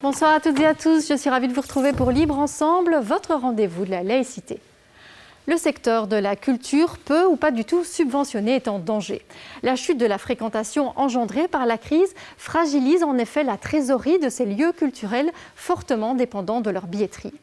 Bonsoir à toutes et à tous, je suis ravie de vous retrouver pour Libre Ensemble, votre rendez-vous de la laïcité. Le secteur de la culture, peu ou pas du tout subventionné, est en danger. La chute de la fréquentation engendrée par la crise fragilise en effet la trésorerie de ces lieux culturels fortement dépendants de leur billetterie.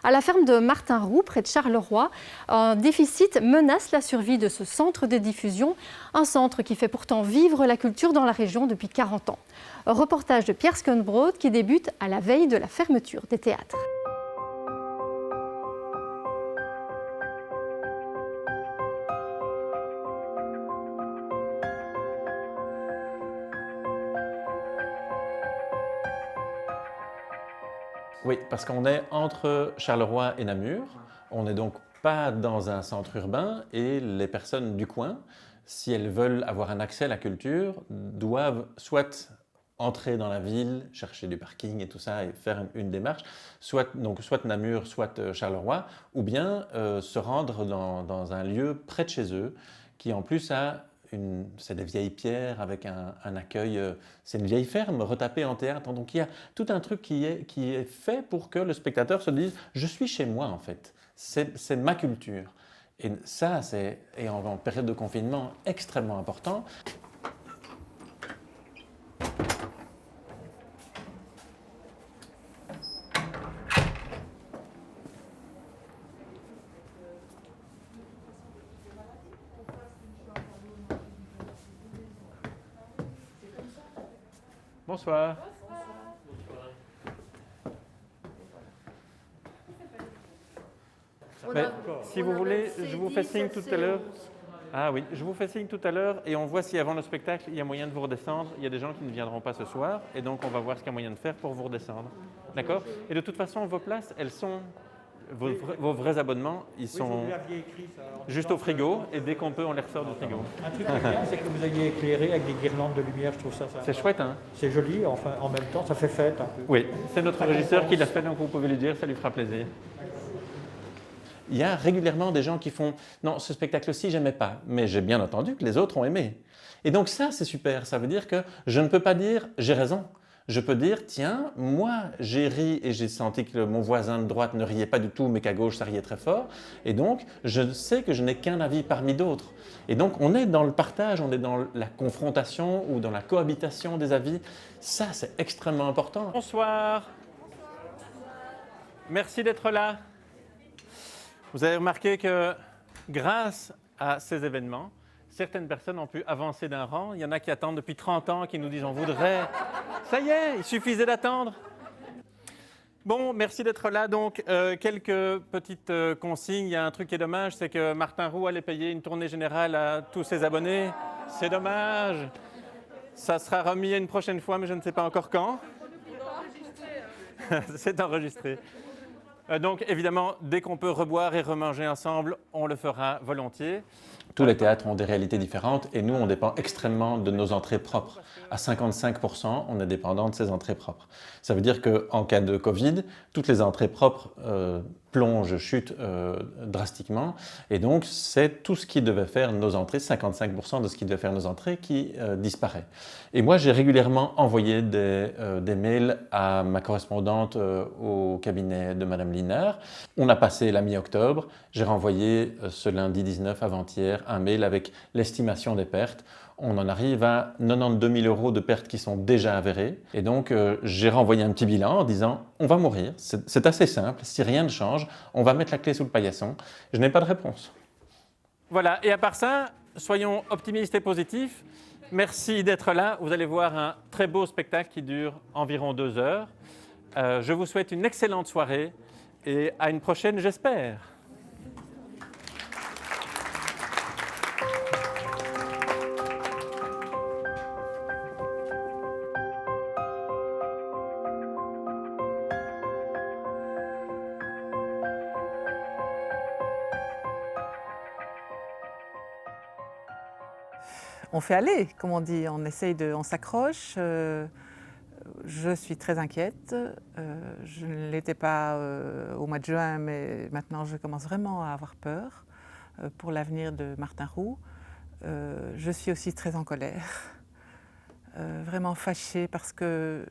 À la ferme de Martin-Roux, près de Charleroi, un déficit menace la survie de ce centre de diffusion, un centre qui fait pourtant vivre la culture dans la région depuis 40 ans. Un reportage de Pierre Skunbrod qui débute à la veille de la fermeture des théâtres. Oui, parce qu'on est entre Charleroi et Namur. On n'est donc pas dans un centre urbain et les personnes du coin, si elles veulent avoir un accès à la culture, doivent soit entrer dans la ville, chercher du parking et tout ça et faire une démarche, soit Namur, soit Charleroi, ou bien se rendre dans un lieu près de chez eux qui en plus a c'est des vieilles pierres avec un accueil, c'est une vieille ferme retapée en théâtre. Donc il y a tout un truc qui est fait pour que le spectateur se dise « je suis chez moi en fait, c'est ma culture ». Et ça, c'est en période de confinement extrêmement important. Bonsoir. Si vous voulez, je vous fais signe tout à l'heure. Ah oui, je vous fais signe tout à l'heure et on voit si avant le spectacle, il y a moyen de vous redescendre. Il y a des gens qui ne viendront pas ce soir et donc on va voir ce qu'il y a moyen de faire pour vous redescendre. D'accord ? Et de toute façon, vos places, elles sont... Vos vrais abonnements, ils sont juste au frigo et dès qu'on peut, on les ressort du frigo. Un truc qui est bien, c'est que vous ayez éclairé avec des guirlandes de lumière, je trouve ça. C'est chouette, hein ? C'est joli, enfin en même temps, ça fait fête un peu. Oui, c'est notre régisseur qui l'a fait, donc vous pouvez lui dire, ça lui fera plaisir. Il y a régulièrement des gens qui font « Non, ce spectacle-ci, j'aimais pas, mais j'ai bien entendu que les autres ont aimé. » Et donc ça, c'est super. Ça veut dire que je ne peux pas dire « j'ai raison ». Je peux dire, tiens, moi, j'ai ri et j'ai senti que mon voisin de droite ne riait pas du tout, mais qu'à gauche, ça riait très fort. Et donc, je sais que je n'ai qu'un avis parmi d'autres. Et donc, on est dans le partage, on est dans la confrontation ou dans la cohabitation des avis. Ça, c'est extrêmement important. Bonsoir. Merci d'être là. Vous avez remarqué que grâce à ces événements, certaines personnes ont pu avancer d'un rang. Il y en a qui attendent depuis 30 ans, qui nous disent « on voudrait ». Ça y est, il suffisait d'attendre. Bon, merci d'être là. Donc, quelques petites consignes. Il y a un truc qui est dommage, c'est que Martin-Roux allait payer une tournée générale à tous ses abonnés. C'est dommage. Ça sera remis une prochaine fois, mais je ne sais pas encore quand. C'est enregistré. Donc, évidemment, dès qu'on peut reboire et remanger ensemble, on le fera volontiers. Tous les théâtres ont des réalités différentes et nous, on dépend extrêmement de nos entrées propres. À 55%, on est dépendant de ces entrées propres. Ça veut dire qu'en cas de Covid, toutes les entrées propres plongent, chutent drastiquement. Et donc, c'est tout ce qui devait faire nos entrées, 55% de ce qui devait faire nos entrées qui disparaît. Et moi, j'ai régulièrement envoyé des mails à ma correspondante au cabinet de Madame Linard. On a passé la mi-octobre. J'ai renvoyé ce lundi 19 avant-hier un mail avec l'estimation des pertes. On en arrive à 92 000 € de pertes qui sont déjà avérées. Et donc, j'ai renvoyé un petit bilan en disant « on va mourir, c'est assez simple, si rien ne change, on va mettre la clé sous le paillasson ». Je n'ai pas de réponse. Voilà, et à part ça, soyons optimistes et positifs. Merci d'être là. Vous allez voir un très beau spectacle qui dure environ 2 heures. Je vous souhaite une excellente soirée et à une prochaine, j'espère. On fait aller, comme on dit, on s'accroche. Je suis très inquiète. Je ne l'étais pas au mois de juin, mais maintenant je commence vraiment à avoir peur pour l'avenir de Martin-Roux. Je suis aussi très en colère, vraiment fâchée parce que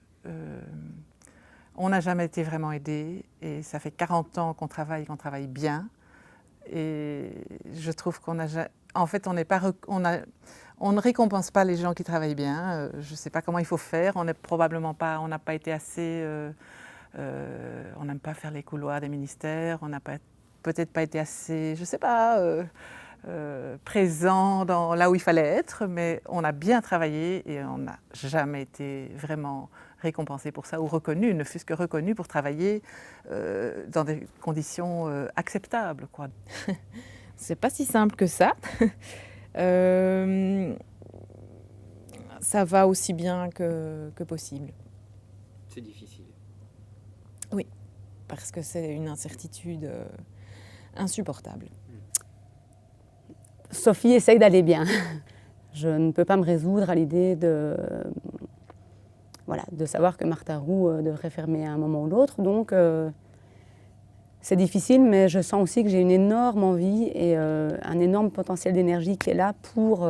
On n'a jamais été vraiment aidés et ça fait 40 ans qu'on travaille bien. Et je trouve qu'on a... En fait, on ne récompense pas les gens qui travaillent bien. Je ne sais pas comment il faut faire. On n'a pas été assez... on n'aime pas faire les couloirs des ministères. On n'a peut-être pas été assez, je ne sais pas, présent là où il fallait être. Mais on a bien travaillé et on n'a jamais été vraiment récompensé pour ça ou reconnu, ne fût-ce que reconnu pour travailler dans des conditions acceptables, quoi. C'est pas si simple que ça. Ça va aussi bien que possible. C'est difficile. Oui, parce que c'est une incertitude insupportable. Sophie essaye d'aller bien. Je ne peux pas me résoudre à l'idée de savoir que Martin Roux devrait fermer à un moment ou l'autre. Donc, c'est difficile, mais je sens aussi que j'ai une énorme envie et un énorme potentiel d'énergie qui est là pour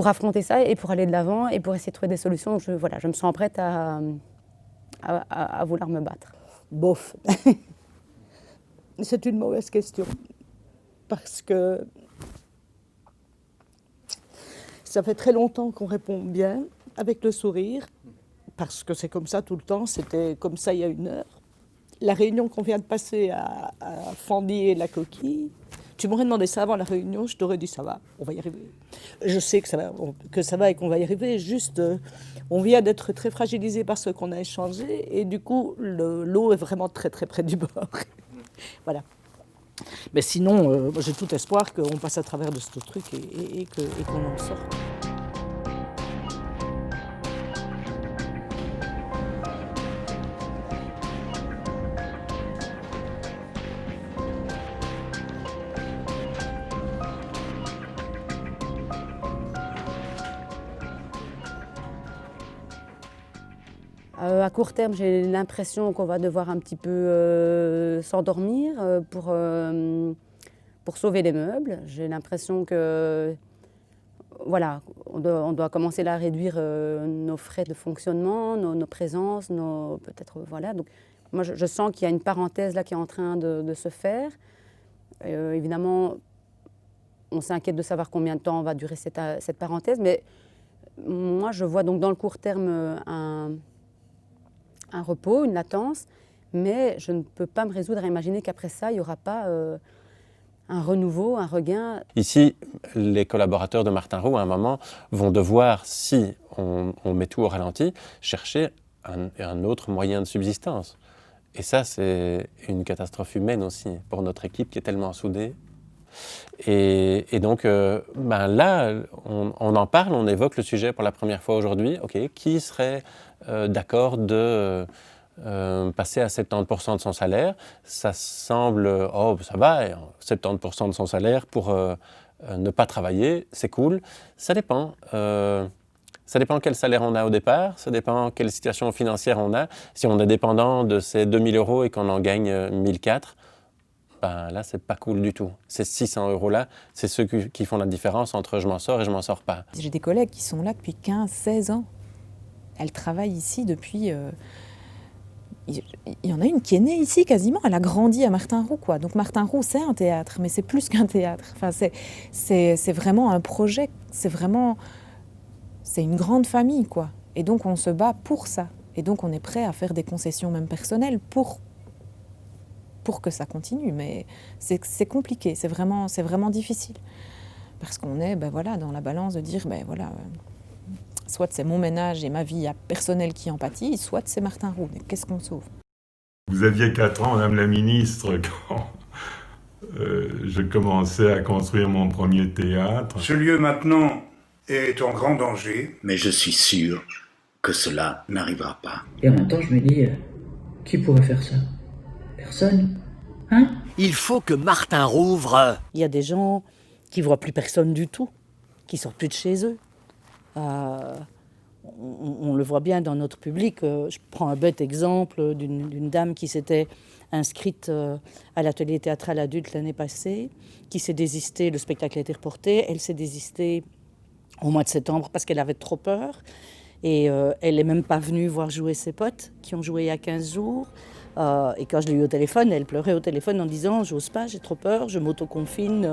affronter ça et pour aller de l'avant et pour essayer de trouver des solutions. Je me sens prête à vouloir me battre. Bof. C'est une mauvaise question. Parce que ça fait très longtemps qu'on répond bien, avec le sourire, parce que c'est comme ça tout le temps, c'était comme ça il y a 1 heure. La réunion qu'on vient de passer à Fendiller la coquille, tu m'aurais demandé ça avant la réunion, je t'aurais dit ça va, on va y arriver. Je sais que ça va et qu'on va y arriver, juste on vient d'être très fragilisé par ce qu'on a échangé et du coup l'eau est vraiment très très près du bord. Voilà. Mais sinon, j'ai tout espoir qu'on passe à travers de ce truc et qu'on en sorte. À court terme, j'ai l'impression qu'on va devoir un petit peu s'endormir pour sauver les meubles. J'ai l'impression que on doit commencer là à réduire nos frais de fonctionnement, nos présences, peut-être Donc, moi, je sens qu'il y a une parenthèse là qui est en train de se faire. Évidemment, on s'inquiète de savoir combien de temps va durer cette parenthèse, mais moi, je vois donc dans le court terme un repos, une latence, mais je ne peux pas me résoudre à imaginer qu'après ça, il n'y aura pas un renouveau, un regain. Ici, les collaborateurs de Martin Roux, à un moment, vont devoir, si on met tout au ralenti, chercher un autre moyen de subsistance. Et ça, c'est une catastrophe humaine aussi pour notre équipe qui est tellement soudée. Et donc, là, on en parle, on évoque le sujet pour la première fois aujourd'hui. OK, qui serait d'accord de passer à 70% de son salaire? Ça semble, ça va, 70% de son salaire pour ne pas travailler, c'est cool. Ça dépend. Ça dépend quel salaire on a au départ, ça dépend quelle situation financière on a. Si on est dépendant de ces 2 000 € et qu'on en gagne 1 400, là, c'est pas cool du tout. Ces 600 € là, c'est ceux qui font la différence entre je m'en sors et je m'en sors pas. J'ai des collègues qui sont là depuis 15-16 ans. Elles travaillent ici depuis... Il y en a une qui est née ici quasiment, elle a grandi à Martin Roux, quoi. Donc Martin Roux, c'est un théâtre, mais c'est plus qu'un théâtre. Enfin, c'est vraiment un projet, c'est une grande famille, quoi. Et donc on se bat pour ça. Et donc on est prêt à faire des concessions même personnelles pour que ça continue. Mais c'est compliqué, c'est vraiment difficile. Parce qu'on est dans la balance de dire, soit c'est mon ménage et ma vie personnelle qui en pâtit, soit c'est Martin Roux. Mais qu'est-ce qu'on sauve? Vous aviez 4 ans, Madame la Ministre, quand je commençais à construire mon premier théâtre. Ce lieu maintenant est en grand danger. Mais je suis sûr que cela n'arrivera pas. Et en même temps, je me dis, qui pourrait faire ça? Personne. Hein? Il faut que Martin rouvre. Il y a des gens qui ne voient plus personne du tout, qui ne sortent plus de chez eux. On le voit bien dans notre public. Je prends un bête exemple d'une dame qui s'était inscrite à l'atelier théâtral adulte l'année passée, qui s'est désistée, le spectacle a été reporté, elle s'est désistée au mois de septembre parce qu'elle avait trop peur. Et elle n'est même pas venue voir jouer ses potes qui ont joué il y a 15 jours. Et quand je l'ai eu au téléphone, elle pleurait au téléphone en disant « j'ose pas, j'ai trop peur, je m'autoconfine ».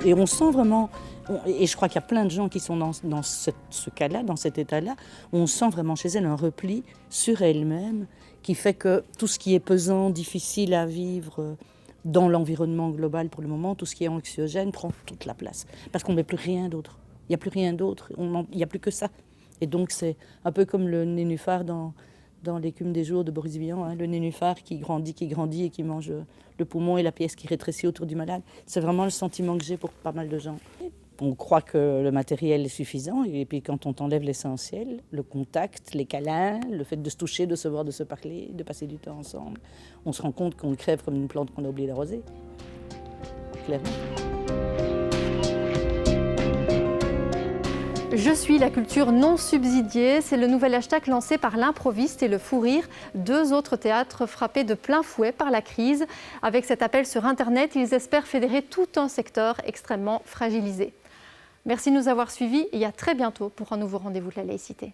Et on sent vraiment, et je crois qu'il y a plein de gens qui sont dans ce cas-là, dans cet état-là, on sent vraiment chez elle un repli sur elle-même qui fait que tout ce qui est pesant, difficile à vivre dans l'environnement global pour le moment, tout ce qui est anxiogène prend toute la place. Parce qu'on ne met plus rien d'autre. Il n'y a plus rien d'autre, il n'y a plus que ça. Et donc c'est un peu comme le nénuphar dans l'écume des jours de Boris Vian, hein, le nénuphar qui grandit et qui mange le poumon et la pièce qui rétrécit autour du malade. C'est vraiment le sentiment que j'ai pour pas mal de gens. On croit que le matériel est suffisant et puis quand on t'enlève l'essentiel, le contact, les câlins, le fait de se toucher, de se voir, de se parler, de passer du temps ensemble, on se rend compte qu'on crève comme une plante qu'on a oublié d'arroser. Clairement. Je suis la culture non subsidiée, c'est le nouvel hashtag lancé par l'Improviste et le Fou Rire, deux autres théâtres frappés de plein fouet par la crise. Avec cet appel sur Internet, ils espèrent fédérer tout un secteur extrêmement fragilisé. Merci de nous avoir suivis et à très bientôt pour un nouveau rendez-vous de la laïcité.